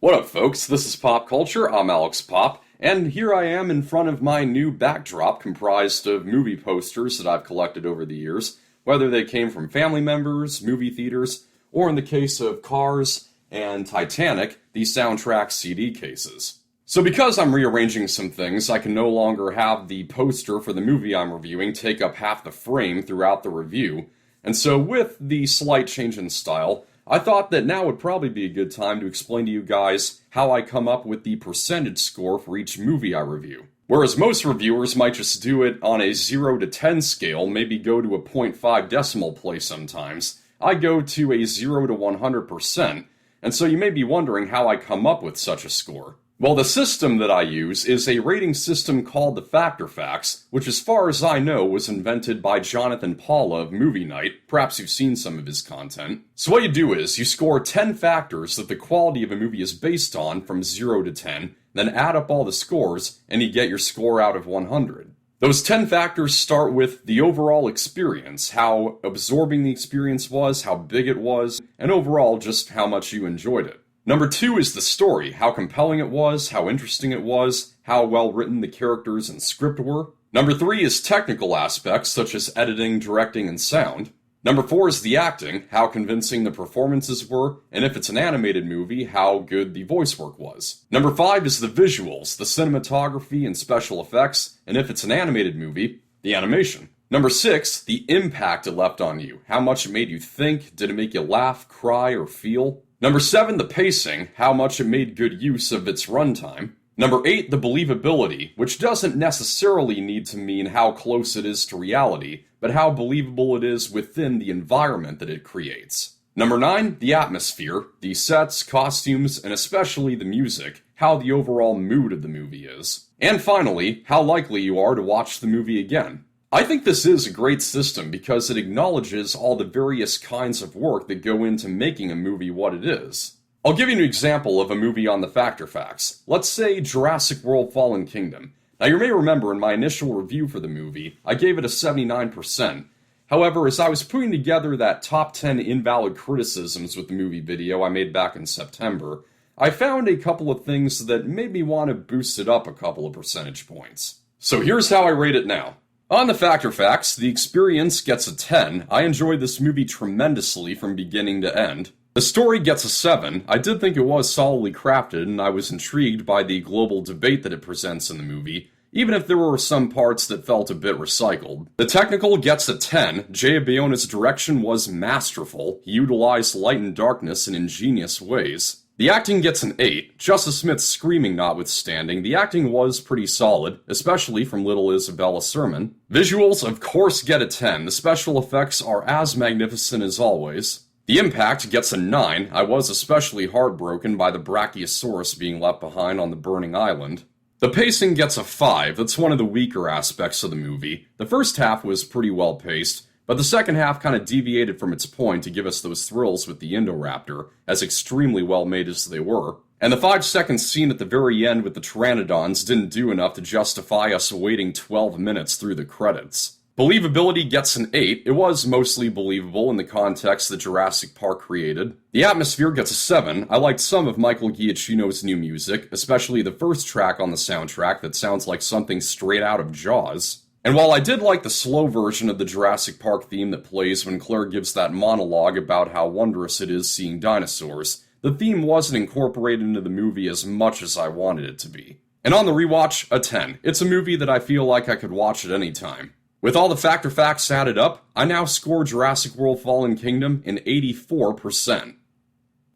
What up, folks? This is Pop Culture. I'm Alex Pop, and here I am in front of my new backdrop comprised of movie posters that I've collected over the years, whether they came from family members, movie theaters, or in the case of Cars and Titanic, the soundtrack CD cases. So because I'm rearranging some things, I can no longer have the poster for the movie I'm reviewing take up half the frame throughout the review, and so with the slight change in style, I thought that now would probably be a good time to explain to you guys how I come up with the percentage score for each movie I review. Whereas most reviewers might just do it on a 0 to 10 scale, maybe go to a 0.5 decimal place sometimes, I go to a 0 to 100%, and so you may be wondering how I come up with such a score. Well, the system that I use is a rating system called the Factor Facts, which as far as I know was invented by Jonathan Paula of Movie Night. Perhaps you've seen some of his content. So what you do is, you score 10 factors that the quality of a movie is based on from 0 to 10, then add up all the scores, and you get your score out of 100. Those 10 factors start with the overall experience, how absorbing the experience was, how big it was, and overall just how much you enjoyed it. Number 2 is the story, how compelling it was, how interesting it was, how well written the characters and script were. Number 3 is technical aspects such as editing, directing, and sound. Number 4 is the acting, how convincing the performances were, and if it's an animated movie, how good the voice work was. Number 5 is the visuals, the cinematography and special effects, and if it's an animated movie, the animation. Number 6, the impact it left on you, how much it made you think, did it make you laugh, cry, or feel? Number 7, the pacing, how much it made good use of its runtime. Number 8, the believability, which doesn't necessarily need to mean how close it is to reality, but how believable it is within the environment that it creates. Number 9, the atmosphere, the sets, costumes, and especially the music, how the overall mood of the movie is. And finally, how likely you are to watch the movie again. I think this is a great system because it acknowledges all the various kinds of work that go into making a movie what it is. I'll give you an example of a movie on the Factor Facts. Let's say Jurassic World Fallen Kingdom. Now you may remember in my initial review for the movie, I gave it a 79%. However, as I was putting together that top 10 invalid criticisms with the movie video I made back in September, I found a couple of things that made me want to boost it up a couple of percentage points. So here's how I rate it now. On the Factor Facts, the experience gets a 10. I enjoyed this movie tremendously from beginning to end. The story gets a 7. I did think it was solidly crafted, and I was intrigued by the global debate that it presents in the movie, even if there were some parts that felt a bit recycled. The technical gets a 10. Jay Bayona's direction was masterful. He utilized light and darkness in ingenious ways. The acting gets an 8. Justice Smith's screaming notwithstanding, the acting was pretty solid, especially from little Isabella Sermon. Visuals, of course, get a 10. The special effects are as magnificent as always. The impact gets a 9. I was especially heartbroken by the Brachiosaurus being left behind on the burning island. The pacing gets a 5. That's one of the weaker aspects of the movie. The first half was pretty well paced, but the second half kind of deviated from its point to give us those thrills with the Indoraptor, as extremely well made as they were. And the 5-second scene at the very end with the Pteranodons didn't do enough to justify us waiting 12 minutes through the credits. Believability gets an 8. It was mostly believable in the context that Jurassic Park created. The atmosphere gets a 7. I liked some of Michael Giacchino's new music, especially the first track on the soundtrack that sounds like something straight out of Jaws. And while I did like the slow version of the Jurassic Park theme that plays when Claire gives that monologue about how wondrous it is seeing dinosaurs, the theme wasn't incorporated into the movie as much as I wanted it to be. And on the rewatch, a 10. It's a movie that I feel like I could watch at any time. With all the Factor Facts added up, I now score Jurassic World Fallen Kingdom an 84%.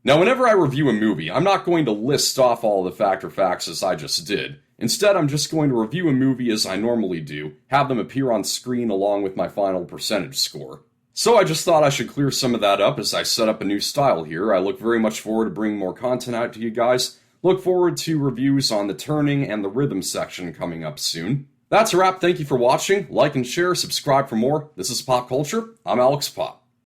Now whenever I review a movie, I'm not going to list off all the Factor Facts as I just did. Instead, I'm just going to review a movie as I normally do, have them appear on screen along with my final percentage score. So I just thought I should clear some of that up as I set up a new style here. I look very much forward to bringing more content out to you guys. Look forward to reviews on the turning and the rhythm section coming up soon. That's a wrap. Thank you for watching. Like and share, subscribe for more. This is Pop Culture. I'm Alex Pop.